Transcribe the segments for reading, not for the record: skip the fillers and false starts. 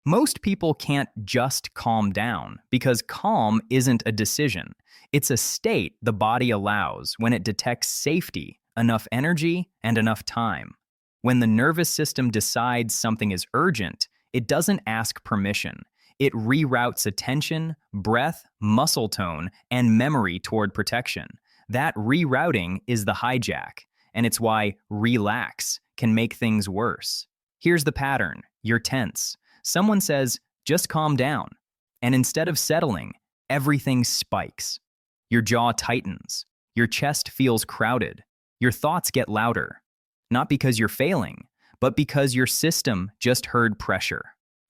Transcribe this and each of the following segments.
Most people can't just calm down because calm isn't a decision. It's a state the body allows when it detects safety, enough energy, and enough time. When the nervous system decides something is urgent, it doesn't ask permission. It reroutes attention, breath, muscle tone, and memory toward protection. That rerouting is the hijack, and it's why relax can make things worse. Here's the pattern. You're tense. Someone says, just calm down. And instead of settling, everything spikes. Your jaw tightens. Your chest feels crowded. Your thoughts get louder. Not because you're failing, but because your system just heard pressure.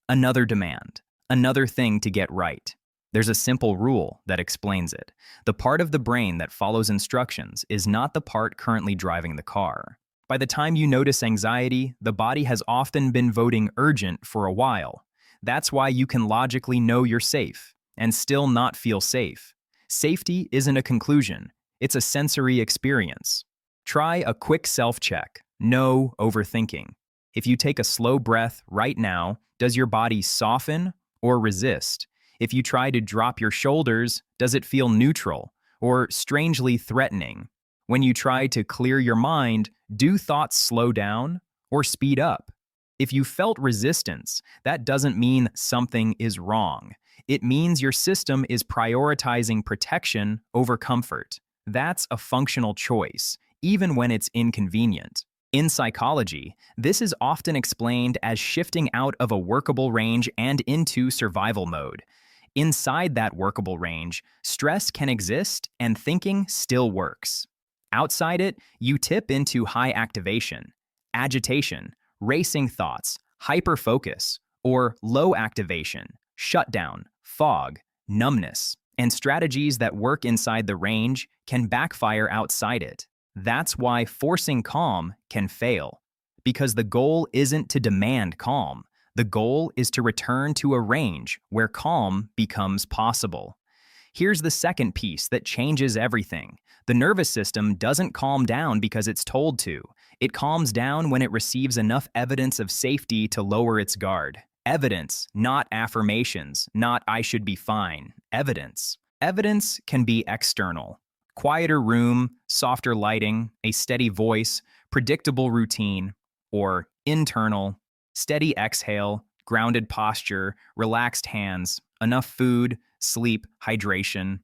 Another demand. Another thing to get right. There's a simple rule that explains it. The part of the brain that follows instructions is not the part currently driving the car. By the time you notice anxiety, the body has often been voting urgent for a while. That's why you can logically know you're safe and still not feel safe. Safety isn't a conclusion, it's a sensory experience. Try a quick self-check. No overthinking. If you take a slow breath right now, does your body soften or resist? If you try to drop your shoulders, does it feel neutral or strangely threatening? When you try to clear your mind, do thoughts slow down or speed up? If you felt resistance, that doesn't mean something is wrong. It means your system is prioritizing protection over comfort. That's a functional choice, even when it's inconvenient. In psychology, this is often explained as shifting out of a workable range and into survival mode. Inside that workable range, stress can exist and thinking still works. Outside it, you tip into high activation, agitation, racing thoughts, hyperfocus, or low activation, shutdown, fog, numbness, and strategies that work inside the range can backfire outside it. That's why forcing calm can fail, because the goal isn't to demand calm. The goal is to return to a range where calm becomes possible. Here's the second piece that changes everything. The nervous system doesn't calm down because it's told to. It calms down when it receives enough evidence of safety to lower its guard. Evidence, not affirmations, not "I should be fine." Evidence. Evidence can be external. Quieter room, softer lighting, a steady voice, predictable routine, or internal, steady exhale, grounded posture, relaxed hands, enough food, sleep, hydration.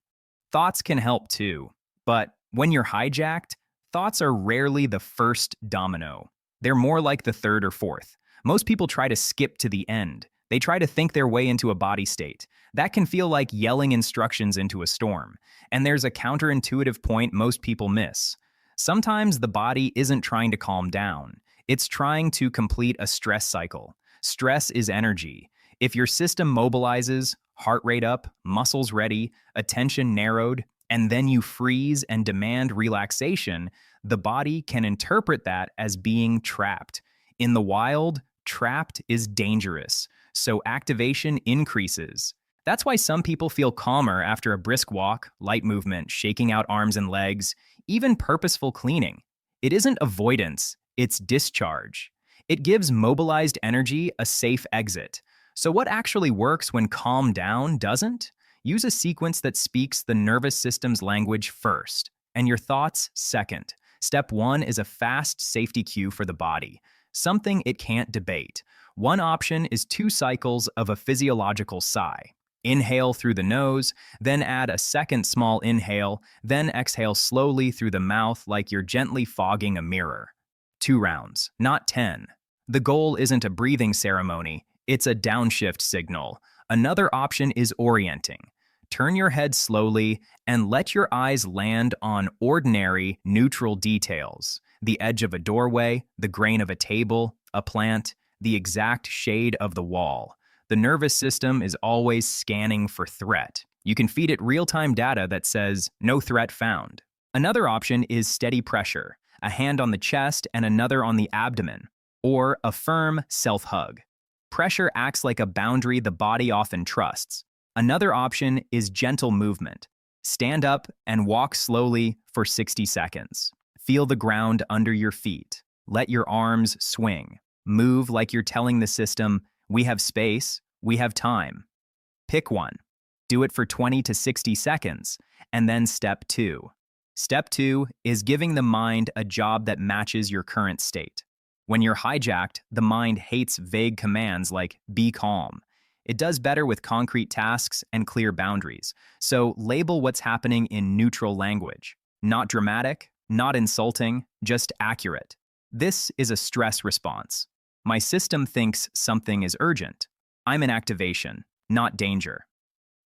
Thoughts can help too, but when you're hijacked, thoughts are rarely the first domino. They're more like the third or fourth. Most people try to skip to the end. They try to think their way into a body state. That can feel like yelling instructions into a storm. And there's a counterintuitive point most people miss. Sometimes the body isn't trying to calm down. It's trying to complete a stress cycle. Stress is energy. If your system mobilizes, heart rate up, muscles ready, attention narrowed, and then you freeze and demand relaxation, the body can interpret that as being trapped. In the wild, trapped is dangerous, so activation increases. That's why some people feel calmer after a brisk walk, light movement, shaking out arms and legs, even purposeful cleaning. It isn't avoidance, it's discharge. It gives mobilized energy a safe exit. So what actually works when calm down doesn't? Use a sequence that speaks the nervous system's language first, and your thoughts second. Step 1 is a fast safety cue for the body, something it can't debate. One option is 2 cycles of a physiological sigh. Inhale through the nose, then add a second small inhale, then exhale slowly through the mouth like you're gently fogging a mirror. 2 rounds, not 10. The goal isn't a breathing ceremony, it's a downshift signal. Another option is orienting. Turn your head slowly and let your eyes land on ordinary, neutral details. The edge of a doorway, the grain of a table, a plant, the exact shade of the wall. The nervous system is always scanning for threat. You can feed it real-time data that says, "No threat found." Another option is steady pressure, a hand on the chest and another on the abdomen, or a firm self-hug. Pressure acts like a boundary the body often trusts. Another option is gentle movement. Stand up and walk slowly for 60 seconds. Feel the ground under your feet. Let your arms swing. Move like you're telling the system, "We have space, We have time. Pick one. Do it for 20 to 60 seconds, and then step 2. Step 2 is giving the mind a job that matches your current state. When you're hijacked, the mind hates vague commands like be calm. It does better with concrete tasks and clear boundaries. So label what's happening in neutral language. Not dramatic, not insulting, just accurate. This is a stress response. My system thinks something is urgent. I'm in activation, not danger.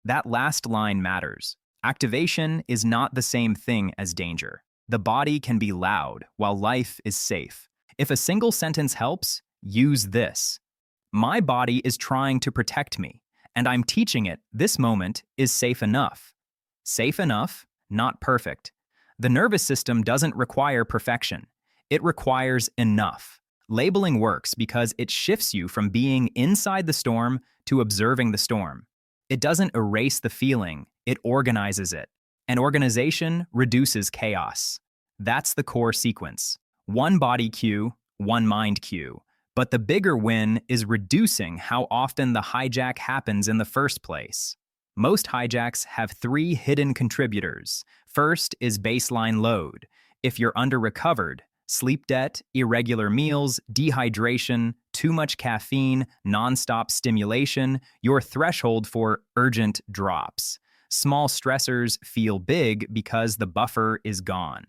That last line matters. Activation is not the same thing as danger. The body can be loud while life is safe. If a single sentence helps, use this. My body is trying to protect me, and I'm teaching it this moment is safe enough. Safe enough, not perfect. The nervous system doesn't require perfection. It requires enough. Labeling works because it shifts you from being inside the storm to observing the storm. It doesn't erase the feeling, it organizes it. And organization reduces chaos. That's the core sequence. One body cue, one mind cue. But the bigger win is reducing how often the hijack happens in the first place. Most hijacks have 3 hidden contributors. First is baseline load. If you're under-recovered, sleep debt, irregular meals, dehydration, too much caffeine, nonstop stimulation, your threshold for urgent drops. Small stressors feel big because the buffer is gone.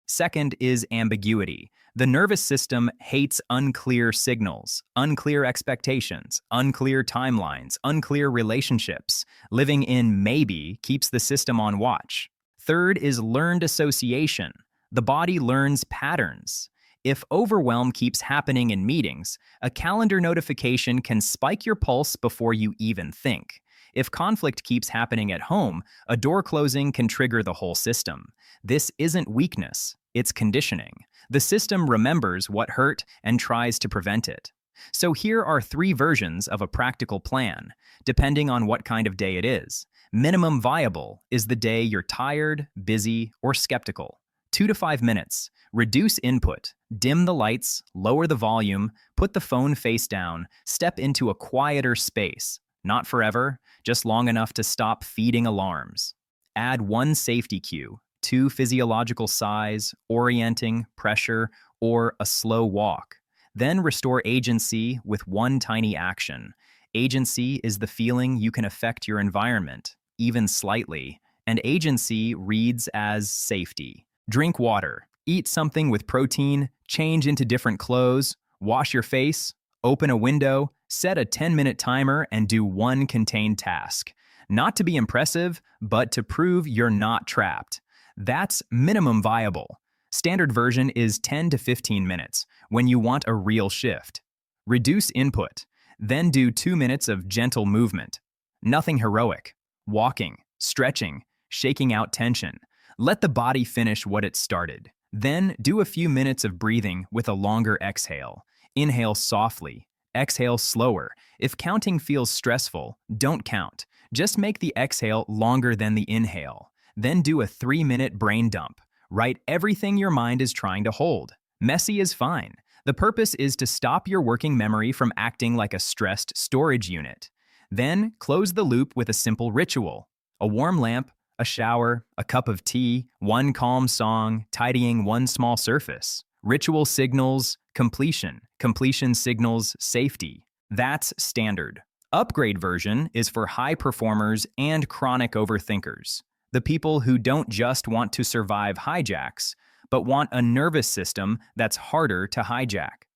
Second is ambiguity. The nervous system hates unclear signals, unclear expectations, unclear timelines, unclear relationships. Living in maybe keeps the system on watch. Third is learned association. The body learns patterns. If overwhelm keeps happening in meetings, a calendar notification can spike your pulse before you even think. If conflict keeps happening at home, a door closing can trigger the whole system. This isn't weakness, it's conditioning. The system remembers what hurt and tries to prevent it. So here are 3 versions of a practical plan, depending on what kind of day it is. Minimum viable is the day you're tired, busy, or skeptical. 2 to 5 minutes. Reduce input. Dim the lights, lower the volume, put the phone face down, step into a quieter space. Not forever, just long enough to stop feeding alarms. Add 1 safety cue, 2 physiological sighs, orienting, pressure, or a slow walk. Then restore agency with 1 tiny action. Agency is the feeling you can affect your environment, even slightly, and agency reads as safety. Drink water, eat something with protein, change into different clothes, wash your face, open a window, set a 10-minute timer, and do 1 contained task. Not to be impressive, but to prove you're not trapped. That's minimum viable. Standard version is 10 to 15 minutes when you want a real shift. Reduce input, then do 2 minutes of gentle movement. Nothing heroic. Walking, stretching, shaking out tension. Let the body finish what it started. Then do a few minutes of breathing with a longer exhale. Inhale softly, exhale slower. If counting feels stressful, don't count. Just make the exhale longer than the inhale. Then do a 3-minute brain dump. Write everything your mind is trying to hold. Messy is fine. The purpose is to stop your working memory from acting like a stressed storage unit. Then close the loop with a simple ritual. A warm lamp, a shower, a cup of tea, 1 calm song, tidying 1 small surface. Ritual signals completion. Completion signals safety. That's standard. Upgrade version is for high performers and chronic overthinkers. The people who don't just want to survive hijacks, but want a nervous system that's harder to hijack.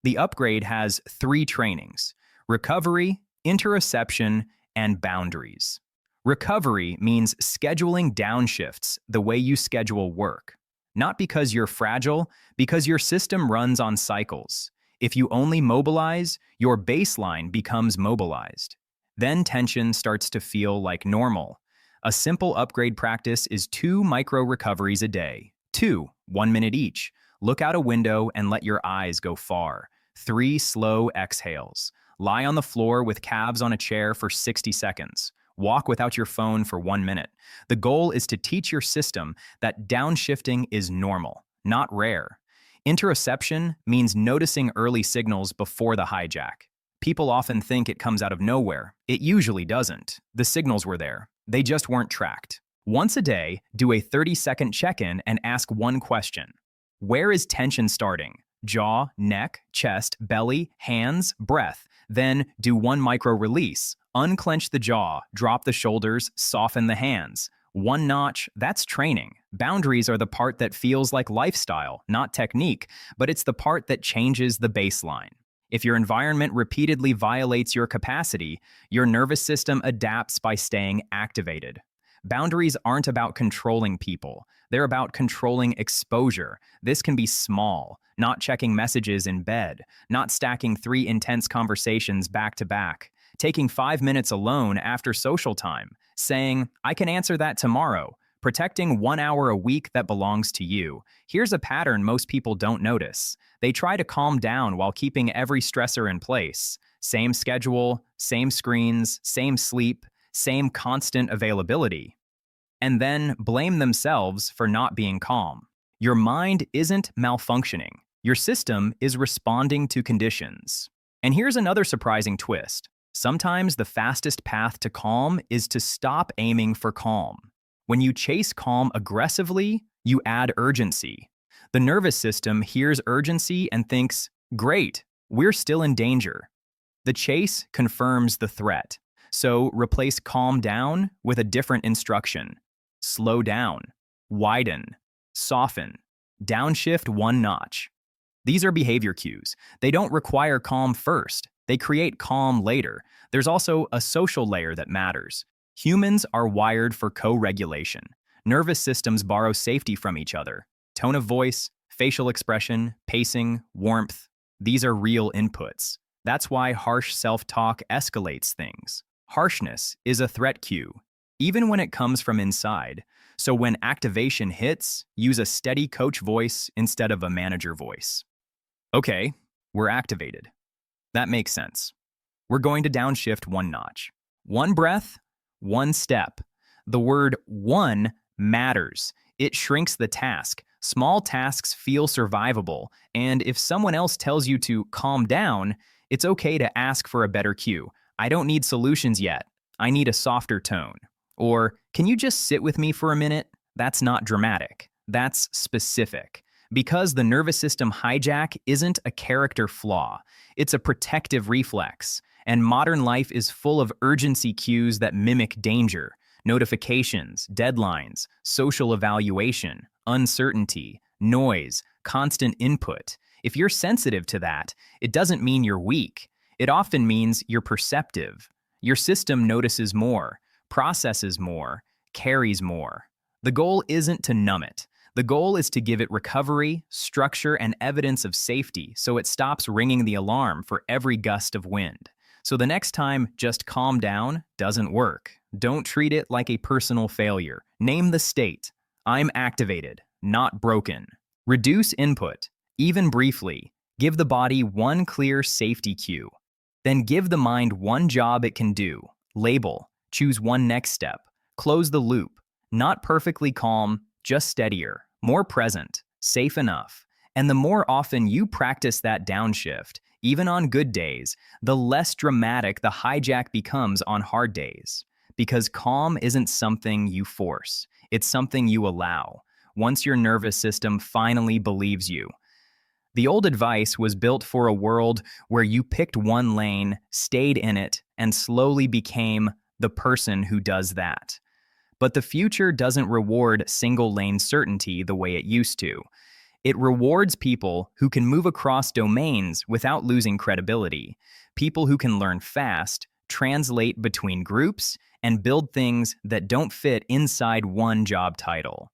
The upgrade has 3 trainings: recovery, interoception, and boundaries. Recovery means scheduling downshifts the way you schedule work. Not because you're fragile, because your system runs on cycles. If you only mobilize, your baseline becomes mobilized. Then tension starts to feel like normal. A simple upgrade practice is 2 micro recoveries a day. 2, 1 minute each. Look out a window and let your eyes go far. 3 slow exhales. Lie on the floor with calves on a chair for 60 seconds. Walk without your phone for 1 minute. The goal is to teach your system that downshifting is normal, not rare. Interoception means noticing early signals before the hijack. People often think it comes out of nowhere. It usually doesn't. The signals were there. They just weren't tracked. Once a day, do a 30-second check-in and ask one question. Where is tension starting? Jaw, neck, chest, belly, hands, breath. Then do one micro release. Unclench the jaw, drop the shoulders, soften the hands. One notch, that's training. Boundaries are the part that feels like lifestyle, not technique, but it's the part that changes the baseline. If your environment repeatedly violates your capacity, your nervous system adapts by staying activated. Boundaries aren't about controlling people. They're about controlling exposure. This can be small, not checking messages in bed, not stacking 3 intense conversations back to back, taking 5 minutes alone after social time, saying, I can answer that tomorrow, protecting 1 hour a week that belongs to you. Here's a pattern most people don't notice. They try to calm down while keeping every stressor in place. Same schedule, same screens, same sleep, same constant availability. And then blame themselves for not being calm. Your mind isn't malfunctioning. Your system is responding to conditions. And here's another surprising twist. Sometimes the fastest path to calm is to stop aiming for calm. When you chase calm aggressively, you add urgency. The nervous system hears urgency and thinks, great, we're still in danger. The chase confirms the threat. So replace calm down with a different instruction. Slow down, widen, soften, downshift 1 notch. These are behavior cues. They don't require calm first. They create calm later. There's also a social layer that matters. Humans are wired for co-regulation. Nervous systems borrow safety from each other. Tone of voice, facial expression, pacing, warmth. These are real inputs. That's why harsh self-talk escalates things. Harshness is a threat cue, even when it comes from inside. So when activation hits, use a steady coach voice instead of a manager voice. Okay, we're activated. That makes sense. We're going to downshift 1 notch. 1 breath, 1 step. The word one matters. It shrinks the task. Small tasks feel survivable, and if someone else tells you to calm down, it's okay to ask for a better cue. I don't need solutions yet. I need a softer tone. Or, can you just sit with me for a minute? That's not dramatic. That's specific. Because the nervous system hijack isn't a character flaw. It's a protective reflex. And modern life is full of urgency cues that mimic danger. Notifications, deadlines, social evaluation, uncertainty, noise, constant input. If you're sensitive to that, it doesn't mean you're weak. It often means you're perceptive. Your system notices more, processes more, carries more. The goal isn't to numb it. The goal is to give it recovery, structure, and evidence of safety so it stops ringing the alarm for every gust of wind. So the next time just calm down doesn't work. Don't treat it like a personal failure. Name the state. I'm activated, not broken. Reduce input, even briefly. Give the body 1 clear safety cue. Then give the mind 1 job it can do. Label. Choose 1 next step. Close the loop. Not perfectly calm, just steadier, more present, safe enough. And the more often you practice that downshift, even on good days, the less dramatic the hijack becomes on hard days. Because calm isn't something you force. It's something you allow. Once your nervous system finally believes you. The old advice was built for a world where you picked 1 lane, stayed in it, and slowly became the person who does that. But the future doesn't reward single-lane certainty the way it used to. It rewards people who can move across domains without losing credibility, people who can learn fast, translate between groups, and build things that don't fit inside 1 job title.